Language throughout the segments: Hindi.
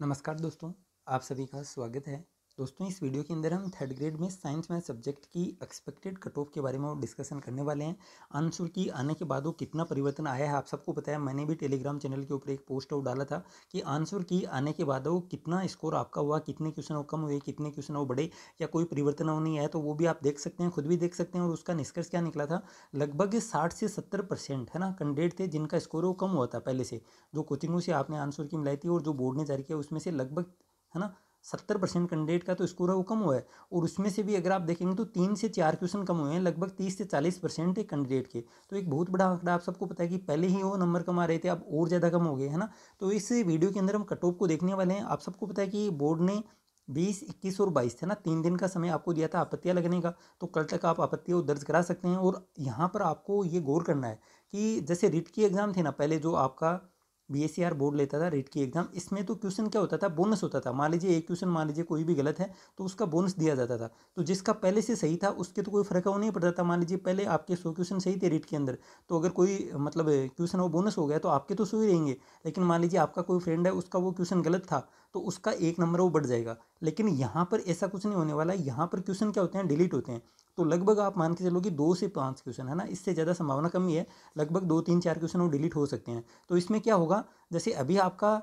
नमस्कार दोस्तों, आप सभी का स्वागत है। दोस्तों, इस वीडियो के अंदर हम थर्ड ग्रेड में साइंस मैथ सब्जेक्ट की एक्सपेक्टेड कट ऑफ के बारे में डिस्कशन करने वाले हैं। आंसर की आने के बाद वो कितना परिवर्तन आया है आप सबको पता है। मैंने भी टेलीग्राम चैनल के ऊपर एक पोस्ट आउट डाला था कि आंसर की आने के बाद वो कितना स्कोर आपका हुआ, कितने क्वेश्चन वो कम हुए, कितने क्वेश्चन वो बढ़े या कोई परिवर्तन वो नहीं आया। तो वो भी आप देख सकते हैं, खुद भी देख सकते हैं। और उसका निष्कर्ष क्या निकला था, लगभग 60 से 70% है ना कैंडिडेट थे जिनका स्कोर वो कम हुआ था पहले से। जो कोचिंगों से आपने आंसर की मिलाई थी और जो बोर्ड ने जारी किया उसमें से लगभग है ना 70% कैंडिडेट का तो स्कोर है वो कम हुआ है। और उसमें से भी अगर आप देखेंगे तो 3 से 4 क्वेश्चन कम हुए हैं, लगभग 30 से 40% कैंडिडेट के। तो एक बहुत बड़ा आंकड़ा आप सबको पता है कि पहले ही वो नंबर कम आ रहे थे, अब और ज़्यादा कम हो गए है ना। तो इस वीडियो के अंदर हम कट ऑफ को देखने वाले हैं। आप सबको पता है कि बोर्ड ने 20, 21 और 22 थे ना, 3 दिन का समय आपको दिया था आपत्तियां लगने का। तो कल तक आप आपत्तियां दर्ज करा सकते हैं। और यहाँ पर आपको ये गौर करना है कि जैसे रिट की एग्ज़ाम थी ना पहले, जो आपका बीएससीआर बोर्ड लेता था रेट की एग्जाम, इसमें तो क्वेश्चन क्या होता था, बोनस होता था। मान लीजिए एक क्वेश्चन, मान लीजिए कोई भी गलत है तो उसका बोनस दिया जाता था। तो जिसका पहले से सही था उसके तो कोई फर्क वो नहीं पड़ता था। मान लीजिए पहले आपके 100 क्वेश्चन सही थे रेट के अंदर, तो अगर कोई मतलब क्वेश्चन वो बोनस हो गया तो आपके तो 100 ही रहेंगे। लेकिन मान लीजिए आपका कोई फ्रेंड है, उसका वो क्वेश्चन गलत था तो उसका 1 नंबर वो बढ़ जाएगा। लेकिन यहाँ पर ऐसा कुछ नहीं होने वाला है। यहाँ पर क्वेश्चन क्या होते हैं, डिलीट होते हैं। तो लगभग आप मान के चलो कि 2 से 5 क्वेश्चन है ना, इससे ज़्यादा संभावना कम ही है। लगभग 2, 3, 4 क्वेश्चन वो डिलीट हो सकते हैं। तो इसमें क्या होगा, जैसे अभी आपका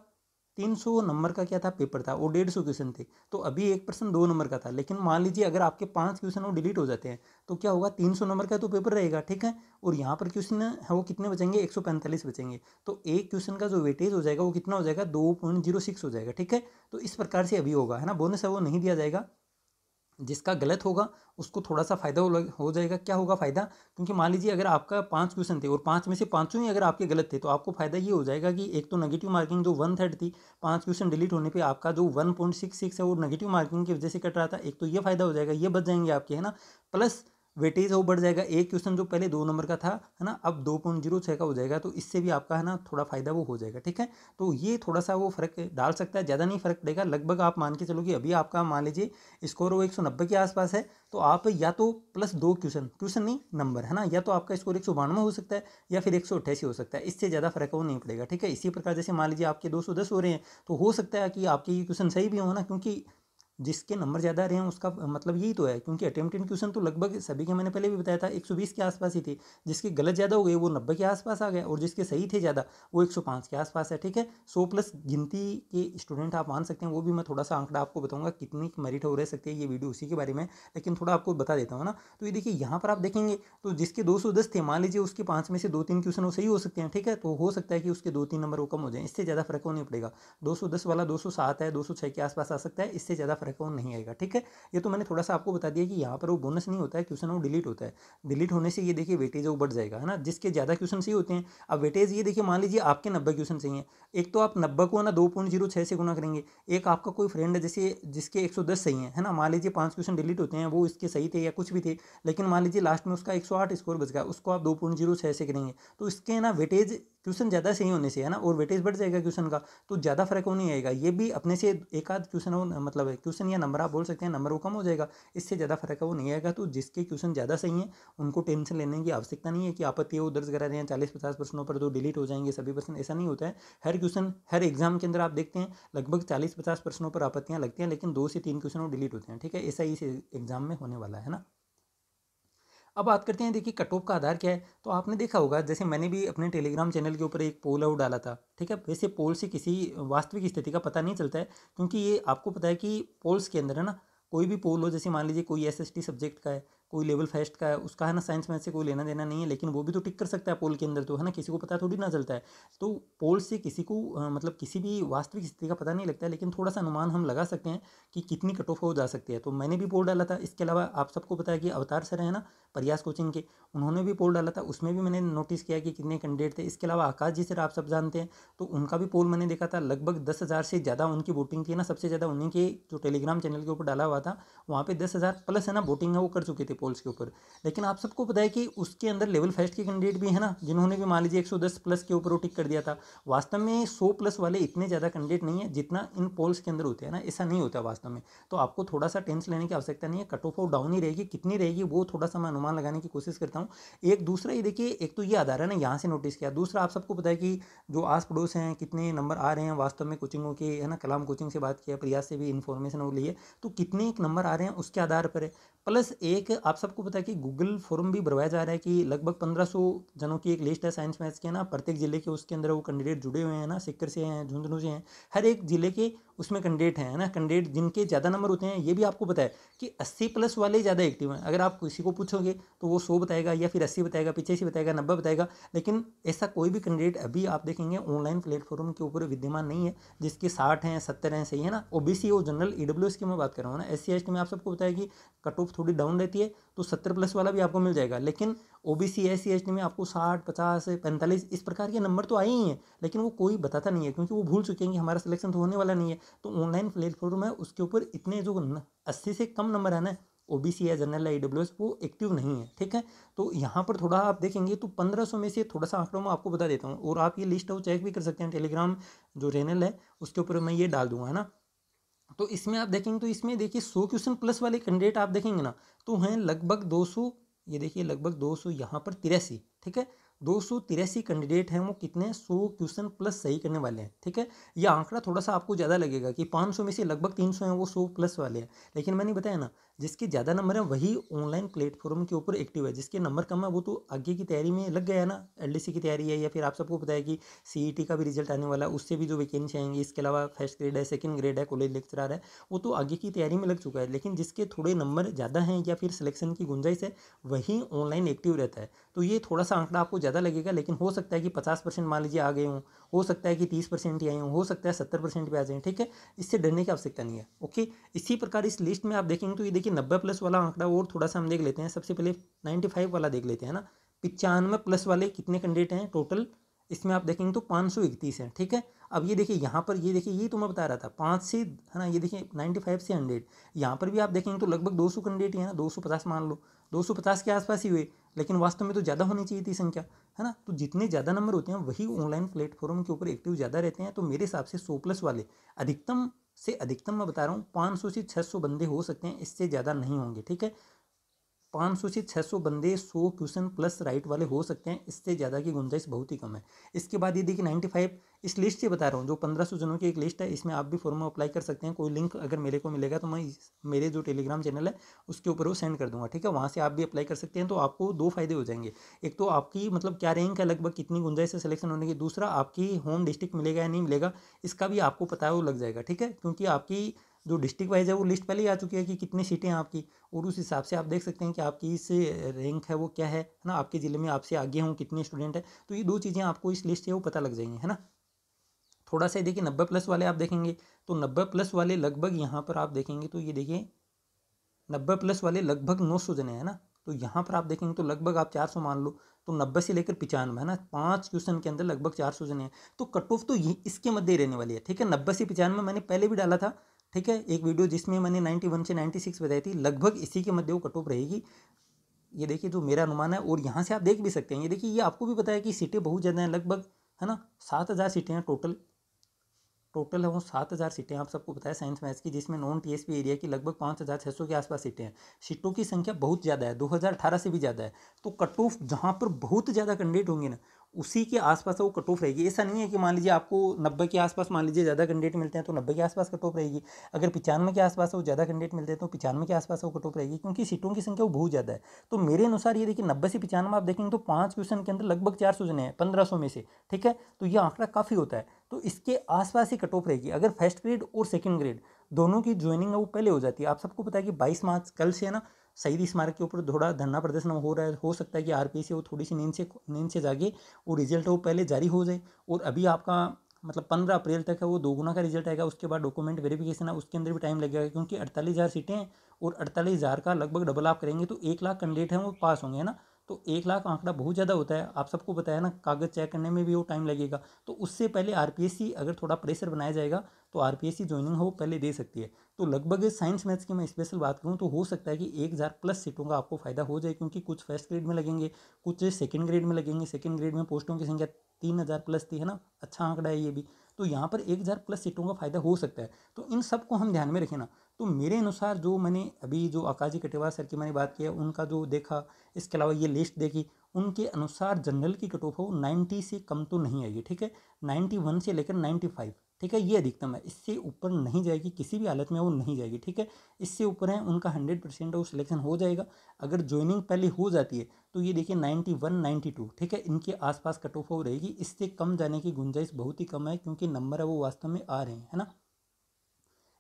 300 नंबर का क्या था पेपर था, वो 150 क्वेश्चन थे। तो अभी एक पर्सन 2 नंबर का था, लेकिन मान लीजिए अगर आपके 5 क्वेश्चन वो डिलीट हो जाते हैं तो क्या होगा, 300 नंबर का तो पेपर रहेगा, ठीक है। और यहाँ पर क्वेश्चन है वो कितने बचेंगे, 145 बचेंगे। तो एक क्वेश्चन का जो वेटेज हो जाएगा वो कितना हो जाएगा, 2.06 हो जाएगा, ठीक है। तो इस प्रकार से अभी होगा है ना, बोनस है वो नहीं दिया जाएगा। जिसका गलत होगा उसको थोड़ा सा फायदा हो जाएगा। क्या होगा फायदा, क्योंकि मान लीजिए अगर आपका 5 क्वेश्चन थे और 5 में से पाँचों ही अगर आपके गलत थे तो आपको फायदा ये हो जाएगा कि एक तो नेगेटिव मार्किंग जो 1/3 थी, 5 क्वेश्चन डिलीट होने पे आपका जो 1.66 है वो नेगेटिव मार्किंग की वजह से कट रहा था। एक तो ये फायदा हो जाएगा, ये बच जाएंगे आपके है ना। प्लस वेटेज वो बढ़ जाएगा, एक क्वेश्चन जो पहले 2 नंबर का था है ना, अब 2.06 का हो जाएगा। तो इससे भी आपका है ना थोड़ा फायदा वो हो जाएगा, ठीक है। तो ये थोड़ा सा वो फर्क डाल सकता है, ज़्यादा नहीं फर्क पड़ेगा। लगभग आप मान के चलो कि अभी आपका मान लीजिए स्कोर वो 190 के आसपास है। तो आप या तो प्लस 2 क्वेश्चन, क्वेश्चन नहीं नंबर है ना, या तो आपका स्कोर 192 हो सकता है या फिर 188 हो सकता है। इससे ज़्यादा फर्क वो नहीं पड़ेगा, ठीक है। इसी प्रकार जैसे मान लीजिए आपके 210 हो रहे हैं तो हो सकता है कि आपके ये क्वेश्चन सही भी हो ना, क्योंकि जिसके नंबर ज़्यादा रहे हैं उसका मतलब यही तो है। क्योंकि अटेम्प्टेड क्वेश्चन तो लगभग सभी के, मैंने पहले भी बताया था, 120 के आसपास ही थे। जिसके गलत ज़्यादा हो गए वो 90 के आसपास आ गए, और जिसके सही थे ज़्यादा वो 105 के आसपास है, ठीक है। 100 प्लस गिनती के स्टूडेंट आप मान सकते हैं। वो भी मैं थोड़ा सा आंकड़ा आपको बताऊंगा कितनी मेरिट हो रह सकती है, ये वीडियो उसी के बारे में। लेकिन थोड़ा आपको बता देता हूँ ना। तो ये देखिए यहाँ पर आप देखेंगे तो जिसके 210 थे, मान लीजिए उसके 5 में से 2-3 क्वेश्चन वो सही हो सकते हैं, ठीक है। तो हो सकता है कि उसके 2-3 नंबर वो कम हो जाए, इससे ज़्यादा फर्क वो नहीं पड़ेगा। 210 वाला 207 है, 206 के आसपास आ सकता है, इससे ज़्यादा फर्क वो नहीं आएगा, ठीक है। ये तो मैंने थोड़ा सा आपको बता दिया कि यहाँ पर वो बोनस नहीं होता है, क्वेश्चन वो डिलीट होता है। डिलीट होने से ये देखिए वेटेज वो बढ़ जाएगा है ना, जिसके ज़्यादा क्वेश्चन सही होते हैं। अब वेटेज ये देखिए, मान लीजिए आपके 90 क्वेश्चन सही हैं, एक तो आप 90 को ना 2.06 से गुना करेंगे। एक आपका कोई फ्रेंड है जैसे जिसके 110 सही है ना, मान लीजिए 5 क्वेश्चन डिलीट होते हैं, वो इसके सही थे या कुछ भी थे, लेकिन मान लीजिए लास्ट में उसका 108 स्कोर बच गया, उसको आप 2.06 से करेंगे तो इसके ना वेटेज क्वेश्चन ज़्यादा सही होने से है ना, और वेटेज बढ़ जाएगा क्वेश्चन का, तो ज़्यादा फर्क वो नहीं आएगा। ये भी अपने से एक आध क्वेश्चन हो, मतलब क्वेश्चन या नंबर आप बोल सकते हैं, नंबर वो कम हो जाएगा, इससे ज़्यादा फर्क है वो नहीं आएगा। तो जिसके क्वेश्चन ज़्यादा सही हैं उनको टेंशन लेने की आवश्यकता नहीं है कि आपत्ति वो दर्ज करा रहे हैं 40-50 प्रश्नों पर तो डिलीट हो जाएंगे सभी प्रश्न, ऐसा नहीं होता है। हर क्वेश्चन, हर एग्जाम के अंदर आप देखते हैं लगभग 40-50 प्रश्नों पर आपत्तियाँ लगती हैं, लेकिन 2 से 3 क्वेश्चन वो डिलीट होते हैं, ठीक है। ऐसा ही इस एग्जाम में होने वाला है ना। अब बात करते हैं, देखिए कट ऑफ का आधार क्या है। तो आपने देखा होगा, जैसे मैंने भी अपने टेलीग्राम चैनल के ऊपर एक पोल आउट डाला था, ठीक है। वैसे पोल से किसी वास्तविक स्थिति का पता नहीं चलता है, क्योंकि ये आपको पता है कि पोल्स के अंदर है ना, कोई भी पोल हो, जैसे मान लीजिए कोई एसएसटी सब्जेक्ट का है, कोई लेवल फर्स्ट का है, उसका है ना साइंस मैथ से कोई लेना देना नहीं है, लेकिन वो भी तो टिक कर सकता है पोल के अंदर, तो है ना, किसी को पता थोड़ी ना चलता है। तो पोल से किसी को मतलब किसी भी वास्तविक स्थिति का पता नहीं लगता है, लेकिन थोड़ा सा अनुमान हम लगा सकते हैं कि कितनी कट ऑफ हो जा सकती है। तो मैंने भी पोल डाला था। इसके अलावा आप सबको पता है कि अवतार सर है ना, प्रयास कोचिंग के, उन्होंने भी पोल डाला था, उसमें भी मैंने नोटिस किया कि कितने कैंडिडेट थे। इसके अलावा आकाश जी सर आप सब जानते हैं, तो उनका भी पोल मैंने देखा था, लगभग 10,000 से ज़्यादा उनकी वोटिंग थी ना, सबसे ज़्यादा उन्हीं के जो टेलीग्राम चैनल के ऊपर डाला हुआ था, वहाँ पे 10,000 प्लस है ना वोटिंग है वो कर चुके थे पोल्स के ऊपर। लेकिन आप सबको पता है कि उसके अंदर लेवल फर्स्ट के कैंडिडेट भी है ना, जिन्होंने भी मान लीजिए 110 प्लस के ऊपर वो टिक कर दिया था। वास्तव में 100 प्लस वाले इतने ज़्यादा कैंडिडेट नहीं है जितना इन पोल्स के अंदर होते हैं ना, ऐसा नहीं होता वास्तव में। तो आपको थोड़ा सा टेंस लेने की आवश्यकता नहीं है, कट ऑफ डाउन ही रहेगी, कितनी रहेगी वो थोड़ा सा मैं अनुमान लगाने की कोशिश करता हूँ। एक दूसरा ये देखिए, एक तो ये आधार है ना, यहाँ से नोटिस किया। दूसरा आप सबको पता है कि जो आस पड़ोस हैं कितने नंबर आ रहे हैं वास्तव में कोचिंगों के, है ना, कलाम कोचिंग से बात किया, प्रयास से भी इन्फॉर्मेशन वो लिए, तो कितने एक नंबर आ रहे हैं उसके आधार पर है। प्लस एक आप सबको पता है कि गूगल फॉर्म भी भरवाया जा रहा है कि लगभग 1500 जनों की एक लिस्ट है साइंस मैथ्स के ना, प्रत्येक जिले के उसके अंदर वो कैंडिडेट जुड़े हुए हैं ना, सिक्कर से हैं, झुंझुनू से हैं, हर एक जिले के उसमें कैंडिडेट हैं ना। कैंडिडेट जिनके ज़्यादा नंबर होते हैं, ये भी आपको पता है कि 80 प्लस वाले ज़्यादा एक्टिव हैं। अगर आप किसी को पूछोगे तो वो 100 बताएगा या फिर 80 बताएगा, पीछे से बताएगा 90 बताएगा। लेकिन ऐसा कोई भी कैंडिडेट अभी आप देखेंगे ऑनलाइन प्लेटफॉर्म के ऊपर विद्यमान नहीं है जिसके 60 हैं 70 हैं, सही है ना। ओबीसी और जनरल ईडब्ल्यूएस की मैं बात कर रहा हूँ ना। एससी एसटी में आप सबको पता है कि कट ऑफ थोड़ी डाउन रहती है, तो 70 प्लस वाला भी आपको मिल जाएगा। लेकिन ओबीसी एससी एसटी में आपको 60 50 45 इस प्रकार के नंबर तो आए ही हैं, लेकिन वो कोई बताता नहीं है क्योंकि वो भूल चुके हैं कि हमारा सिलेक्शन तो होने वाला नहीं है। तो ऑनलाइन प्लेटफॉर्म है उसके ऊपर इतने जो 80 से कम नंबर है ना, ओबीसी है, जनरल है, ईडब्ल्यूएस, वो एक्टिव नहीं है, ठीक है। तो यहाँ पर थोड़ा आप देखेंगे तो 1500 में से थोड़ा सा आंकड़ों में आपको बता देता हूँ, और आप ये लिस्ट है वो चेक भी कर सकते हैं, टेलीग्राम जो चैनल है उसके ऊपर मैं ये डाल दूंगा, है ना। तो इसमें आप देखेंगे तो इसमें देखिए 100 क्वेश्चन प्लस वाले कैंडिडेट आप देखेंगे ना, तो हैं लगभग 200, ये देखिए लगभग 200 यहाँ पर 83, ठीक है। 283 कैंडिडेट हैं, वो कितने 100 क्वेश्चन प्लस सही करने वाले हैं, ठीक है। ये आंकड़ा थोड़ा सा आपको ज़्यादा लगेगा कि 500 में से लगभग 300 हैं वो 100 प्लस वाले हैं, लेकिन मैंने बताया ना, जिसके ज़्यादा नंबर है वही ऑनलाइन प्लेटफॉर्म के ऊपर एक्टिव है। जिसके नंबर कम है वो तो आगे की तैयारी में लग गया है ना, एलडीसी की तैयारी है, या फिर आप सबको पता है कि सीईटी का भी रिजल्ट आने वाला है, उससे भी जो वैकेंसी आएंगी। इसके अलावा फर्स्ट ग्रेड है, सेकंड ग्रेड है, कॉलेज लेक्चरर है, वो तो आगे की तैयारी में लग चुका है। लेकिन जिसके थोड़े नंबर ज़्यादा हैं या फिर सिलेक्शन की गुंजाइश है, वही ऑनलाइन एक्टिव रहता है। तो ये थोड़ा सा आंकड़ा आपको ज़्यादा लगेगा, लेकिन हो सकता है कि 50% मान लीजिए आ गए हों, हो सकता है कि 30% ही आए हों, हो सकता है 70% पे आ जाएँ, ठीक है। इससे डरने की आवश्यकता नहीं है, ओके। इसी प्रकार इस लिस्ट में आप देखेंगे तो ये देखिए 90 प्लस वाला आंकड़ा और थोड़ा सा हम देख लेते हैं। सबसे पहले 95 वाला देख लेते हैं ना। 95 प्लस वाले कितने कैंडिडेट हैं टोटल, इसमें आप देखेंगे तो 531 हैं, ठीक है। अब ये देखिए यहाँ पर, ये देखिए ये तो मैं बता रहा था 5 से, है ना, ये देखिए 95 से 100, यहाँ पर भी आप देखेंगे तो लगभग 200 कैंडिडेट ही है ना, 250 मान लो, 250 के आसपास ही हुए। लेकिन वास्तव में तो ज़्यादा होनी चाहिए थी संख्या, है ना। तो जितने ज़्यादा नंबर होते हैं वही ऑनलाइन प्लेटफॉर्म के ऊपर एक्टिव ज़्यादा रहते हैं। तो मेरे हिसाब से 100 प्लस वाले अधिकतम से अधिकतम मैं बता रहा हूँ 500 से 600 बंदे हो सकते हैं, इससे ज़्यादा नहीं होंगे, ठीक है। 500 से 600 बंदे 100 क्वेश्चन प्लस राइट वाले हो सकते हैं, इससे ज़्यादा की गुंजाइश बहुत ही कम है। इसके बाद ये देखिए 95, इस लिस्ट से बता रहा हूँ, जो 1500 जनों की एक लिस्ट है, इसमें आप भी फॉर्म अप्लाई कर सकते हैं। कोई लिंक अगर मेरे को मिलेगा तो मैं मेरे जो टेलीग्राम चैनल है उसके ऊपर वो सेंड कर दूंगा, ठीक है। वहाँ से आप भी अप्लाई कर सकते हैं। तो आपको दो फायदे हो जाएंगे, एक तो आपकी मतलब क्या रैंक है, लगभग कितनी गुंजाइश है सिलेक्शन होने की, दूसरा आपकी होम डिस्ट्रिक्ट मिलेगा या नहीं मिलेगा इसका भी आपको पता है, वो लग जाएगा, ठीक है। क्योंकि आपकी जो डिस्ट्रिक्ट वाइज है वो लिस्ट पहले ही आ चुकी है कि कितनी सीटें हैं आपकी, और उस हिसाब से आप देख सकते हैं कि आपकी इस रैंक है वो क्या है ना, आपके ज़िले में आपसे आगे हों कितने स्टूडेंट हैं। तो ये दो चीज़ें आपको इस लिस्ट से वो पता लग जाएंगी, है ना। थोड़ा सा देखिए 90 प्लस वाले आप देखेंगे तो 90 प्लस वाले लगभग यहाँ पर आप देखेंगे तो ये देखिए 90 प्लस वाले लगभग 900 जने हैं ना। तो यहाँ पर आप देखेंगे तो लगभग आप 400 मान लो, तो 90 से लेकर 95 है ना, 5 क्वेश्चन के अंदर लगभग 400 जने हैं। तो कट ऑफ तो ये इसके मध्य रहने वाली है, ठीक है। 90 से 95 मैंने पहले भी डाला था, ठीक है, एक वीडियो जिसमें मैंने 91 से 96 बताई थी, लगभग इसी के मध्य वो कट ऑफ रहेगी। ये देखिए जो मेरा अनुमान है, और यहाँ से आप देख भी सकते हैं। ये देखिए ये आपको भी पता है कि सीटें बहुत ज़्यादा हैं, लगभग, है ना, 7000 सीटें हैं टोटल है वो 7000 सीटें आप सबको पता है साइंस मैथ्स की, जिसमें नॉन टीएसपी एरिया की लगभग 5600 के आसपास सीटें हैं। सीटों की संख्या बहुत ज़्यादा है, 2018 से भी ज़्यादा है। तो कट ऑफ जहाँ पर बहुत ज़्यादा कैंडिडेट होंगे ना, उसी के आसपास वो कट ऑफ रहेगी। ऐसा नहीं है कि मान लीजिए आपको 90 के आसपास मान लीजिए ज़्यादा कैंडिडेट मिलते हैं तो 90 के आसपास कट ऑफ रहेगी। अगर 95 के आसपास वो ज़्यादा कैंडिडेट मिलते हैं तो 95 के आसपास वो कट ऑफ रहेगी, क्योंकि सीटों की संख्या वो बहुत ज़्यादा है। तो मेरे अनुसार ये देखिए 90 से 95 आप देखेंगे तो 5 क्वेश्चन के अंदर लगभग 400 जने हैं 1500 में से, ठीक है। तो ये आंकड़ा काफ़ी होता है। तो इसके आसपास ही कट ऑफ रहेगी। अगर फर्स्ट ग्रेड और सेकंड ग्रेड दोनों की ज्वाइनिंग है वो पहले हो जाती है। आप सबको पता है कि 22 मार्च कल से है ना, शहीद स्मारक के ऊपर थोड़ा धरना प्रदर्शन हो रहा है। हो सकता है कि आरपीएस से वो थोड़ी सी नींद से जागे और रिजल्ट वो पहले जारी हो जाए। और अभी आपका मतलब 15 अप्रैल तक है वो दोगुना का रिजल्ट आएगा। उसके बाद डॉक्यूमेंट वेरिफिकेशन है, उसके अंदर भी टाइम लगेगा, क्योंकि 48,000 सीटें हैं और 48,000 का लगभग डबल आप करेंगे तो 1 लाख कैंडिडेट हैं वो पास होंगे, है ना। तो 1 लाख आंकड़ा बहुत ज़्यादा होता है, आप सबको पता है ना, कागज़ चेक करने में भी वो टाइम लगेगा। तो उससे पहले आरपीएससी अगर थोड़ा प्रेशर बनाया जाएगा तो आरपीएससी ज्वाइनिंग हो पहले दे सकती है। तो लगभग साइंस मैथ्स की मैं स्पेशल बात करूँ तो हो सकता है कि 1000 प्लस सीटों का आपको फायदा हो जाए, क्योंकि कुछ फर्स्ट ग्रेड में लगेंगे, कुछ सेकंड ग्रेड में लगेंगे। सेकंड ग्रेड में पोस्टों की संख्या 3000 प्लस थी, है ना, अच्छा आंकड़ा है ये भी। तो यहाँ पर 1000 प्लस सीटों का फायदा हो सकता है। तो इन सब को हम ध्यान में रखें ना। तो मेरे अनुसार जो मैंने अभी जो आकाश जी कटेवार सर की मैंने बात किया, उनका जो देखा, इसके अलावा ये लिस्ट देखी, उनके अनुसार जनरल की कट ऑफ हो 90 से कम तो नहीं आएगी, ठीक है, 91 से लेकर 95, ठीक है, ये अधिकतम है। इससे ऊपर नहीं जाएगी, किसी भी हालत में वो नहीं जाएगी, ठीक है। इससे ऊपर है उनका 100% वो सिलेक्शन हो जाएगा। अगर ज्वाइनिंग पहले हो जाती है तो ये देखिए 91 92, ठीक है, इनके आसपास कट ऑफ हो रहेगी। इससे कम जाने की गुंजाइश बहुत ही कम है, क्योंकि नंबर है वो वास्तव में आ रहे हैं, है ना।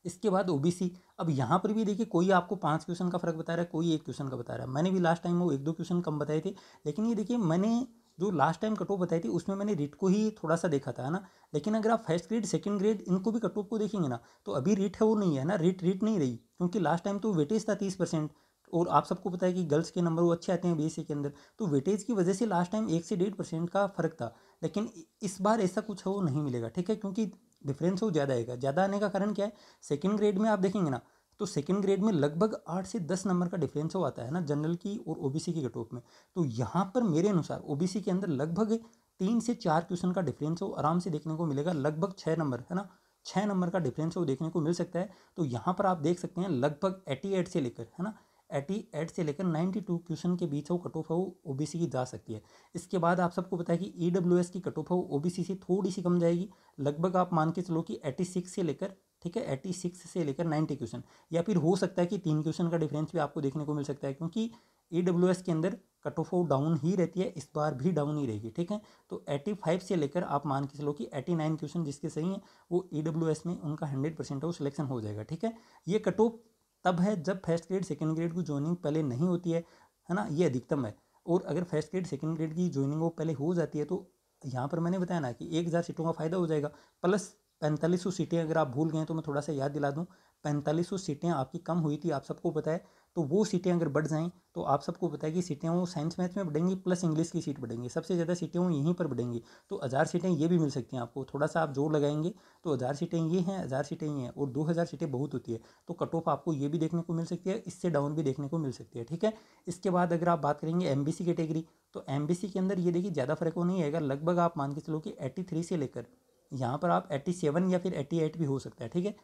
इसके बाद ओबीसी, अब यहाँ पर भी देखिए कोई आपको 5 क्वेश्चन का फर्क बता रहा है, कोई 1 क्वेश्चन का बता रहा है। मैंने भी लास्ट टाइम वो 1-2 क्वेश्चन कम बताए थे, लेकिन ये देखिए मैंने जो लास्ट टाइम कट ऑफ बताई थी उसमें मैंने रीट को ही थोड़ा सा देखा था, है ना। लेकिन अगर आप फर्स्ट ग्रेड सेकंड ग्रेड इनको भी कट ऑफ को देखेंगे ना, तो अभी रीट है वो नहीं है ना, रीट नहीं रही, क्योंकि लास्ट टाइम तो वेटेज था 30%। और आप सबको पता है कि गर्ल्स के नंबर वो अच्छे आते हैं बीएससी के अंदर, तो वेटेज की वजह से लास्ट टाइम 1 से 1.5% का फर्क था। लेकिन इस बार ऐसा कुछ है वो नहीं मिलेगा, ठीक है, क्योंकि डिफरेंस वो ज़्यादा आएगा। ज़्यादा आने का कारण क्या है, सेकंड ग्रेड में आप देखेंगे ना, तो सेकंड ग्रेड में लगभग 8 से 10 नंबर का डिफरेंस हो आता है ना, जनरल की और ओबीसी की कट ऑफ में। तो यहाँ पर मेरे अनुसार ओबीसी के अंदर लगभग 3 से 4 क्वेश्चन का डिफरेंस हो आराम से देखने को मिलेगा, लगभग 6 नंबर, है ना, 6 नंबर का डिफरेंस वो देखने को मिल सकता है। तो यहाँ पर आप देख सकते हैं लगभग 88 से लेकर, है ना, 88 से लेकर 92 क्वेश्चन के बीच वो कट ऑफ है वो ओबीसी की जा सकती है। इसके बाद आप सबको पता है कि ईडब्ल्यूएस की कट ऑफ है वो ओबीसी से थोड़ी सी कम जाएगी, लगभग आप मान के चलो कि 86 से लेकर, ठीक है, 86 से लेकर 90 क्वेश्चन, या फिर हो सकता है कि 3 क्वेश्चन का डिफरेंस भी आपको देखने को मिल सकता है, क्योंकि ईडब्ल्यूएस के अंदर कट ऑफ डाउन ही रहती है, इस बार भी डाउन ही रहेगी, ठीक है। तो 85 से लेकर आप मान के चलो कि 89 क्वेश्चन जिसके सही हैं वो ईडब्ल्यूएस में उनका 100% वो सिलेक्शन हो जाएगा, ठीक है। ये कट ऑफ तब है जब फर्स्ट ग्रेड सेकंड ग्रेड की ज्वाइनिंग पहले नहीं होती है ना, ये अधिकतम है। और अगर फर्स्ट ग्रेड सेकंड ग्रेड की ज्वाइनिंग वो पहले हो जाती है तो यहाँ पर मैंने बताया ना कि 1000 सीटों का फायदा हो जाएगा, प्लस 4500 सीटें। अगर आप भूल गए तो मैं थोड़ा सा याद दिला दूँ, 4500 सीटें आपकी कम हुई थी, आप सबको पता है। तो वो सीटें अगर बढ़ जाएँ तो आप सबको पता है कि सीटें वो साइंस मैथ में बढ़ेंगी, प्लस इंग्लिश की सीट बढ़ेंगी, सबसे ज़्यादा सीटें वो यहीं पर बढ़ेंगी। तो 1000 सीटें ये भी मिल सकती हैं आपको, थोड़ा सा आप जोर लगाएंगे तो 1000 सीटें ये हैं, 1000 सीटें ये हैं, और 2000 सीटें बहुत होती है। तो कट ऑफ आपको ये भी देखने को मिल सकती है, इससे डाउन भी देखने को मिल सकती है, ठीक है। इसके बाद अगर आप बात करेंगे एमबीसी कैटेगरी, तो एमबीसी के अंदर ये देखिए ज़्यादा फर्क वो नहीं आएगा, लगभग आप मान के चलो कि 83 से लेकर यहाँ पर आप 87 या फिर 88 भी हो सकता है, ठीक है।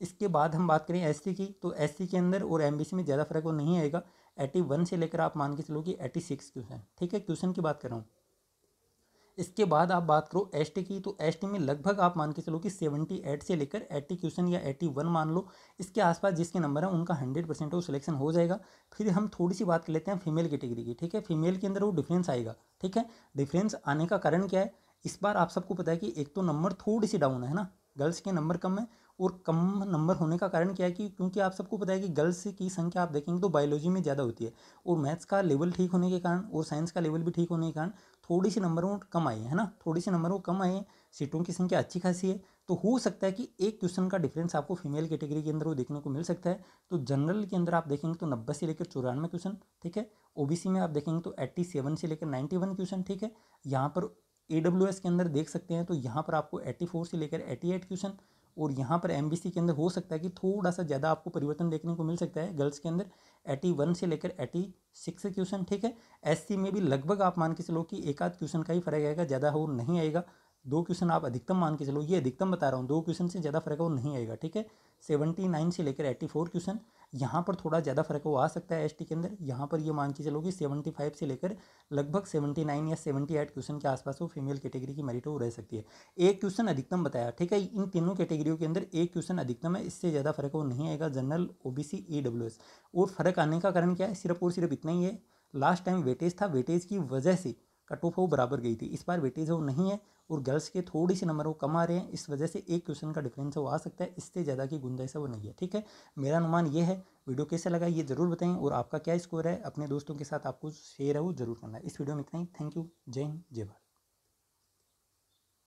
इसके बाद हम बात करें एससी की, तो एससी के अंदर और एमबीसी में ज़्यादा फर्क वो नहीं आएगा, 81 से लेकर आप मान के चलो कि 86 क्वेश्चन, ठीक है, क्वेश्चन की बात कर रहा हूँ। इसके बाद आप बात करो एसटी की, तो एसटी में लगभग आप मान के चलो कि 78 से लेकर 80 क्वेश्चन या 81 मान लो, इसके आसपास जिसके नंबर है उनका 100% वो सिलेक्शन हो जाएगा। फिर हम थोड़ी सी बात कर लेते हैं फीमेल कैटेगरी की, ठीक है। फीमेल के अंदर वो डिफरेंस आएगा, ठीक है। डिफरेंस आने का कारण क्या है, इस बार आप सबको पता है कि एक तो नंबर थोड़ी सी डाउन है ना, गर्ल्स के नंबर कम है। और कम नंबर होने का कारण क्या है कि क्योंकि आप सबको पता है कि गर्ल्स की संख्या आप देखेंगे तो बायोलॉजी में ज़्यादा होती है, और मैथ्स का लेवल ठीक होने के कारण और साइंस का लेवल भी ठीक होने के कारण थोड़ी सी नंबर वो कम आए, है ना, थोड़ी सी नंबर वो कम आए हैं, सीटों की संख्या अच्छी खासी है। तो हो सकता है कि एक क्वेश्चन का डिफरेंस आपको फीमेल कैटेगरी के अंदर वो देखने को मिल सकता है। तो जनरल के अंदर आप देखेंगे तो 90 से लेकर 94 क्वेश्चन, ठीक है। ओबीसी में आप देखेंगे तो 87 से लेकर 91 क्वेश्चन, ठीक है। यहाँ पर एडब्ल्यूएस के अंदर देख सकते हैं तो यहाँ पर आपको 84 से लेकर 88 क्वेश्चन, और यहाँ पर एमबीसी के अंदर हो सकता है कि थोड़ा सा ज़्यादा आपको परिवर्तन देखने को मिल सकता है, गर्ल्स के अंदर 81 से लेकर 86 क्वेश्चन, ठीक है। एससी में भी लगभग आप मान के चलो कि एक आध क्वेश्चन का ही फर्क आएगा, ज़्यादा हो नहीं आएगा, 2 क्वेश्चन आप अधिकतम मान के चलो, ये अधिकतम बता रहा हूँ, 2 क्वेश्चन से ज़्यादा फर्क वो नहीं आएगा, ठीक है। 79 से लेकर 84 क्वेश्चन, यहाँ पर थोड़ा ज़्यादा फर्क वो आ सकता है एसटी के अंदर, यहाँ पर ये मान के चलो कि 75 से लेकर लगभग 79 या 78 क्वेश्चन के आसपास वो फीमेल कैटेगरी की मेरिट वो रह सकती है। एक क्वेश्चन अधिकतम बताया, ठीक है, इन तीनों कैटेगरियों के अंदर एक क्वेश्चन अधिकतम है, इससे ज़्यादा फर्क वो नहीं आएगा, जनरल ओबीसी ईडब्ल्यूएस। और फर्क आने का कारण क्या है, सिर्फ और सिर्फ इतना ही है, लास्ट टाइम वेटेज था, वेटेज की वजह से कट ऑफ वो बराबर गई थी, इस बार वेटेज वो नहीं है, और गर्ल्स के थोड़ी सी नंबर वो कम आ रहे हैं, इस वजह से एक क्वेश्चन का डिफरेंस वो आ सकता है, इससे ज़्यादा की गुंजाइश वो नहीं है, ठीक है। मेरा अनुमान ये है। वीडियो कैसे लगा ये ज़रूर बताएं, और आपका क्या स्कोर है, अपने दोस्तों के साथ आपको शेयर है वो जरूर करना है। इस वीडियो में इतना ही, थैंक यू, जय हिंद, जय भारत।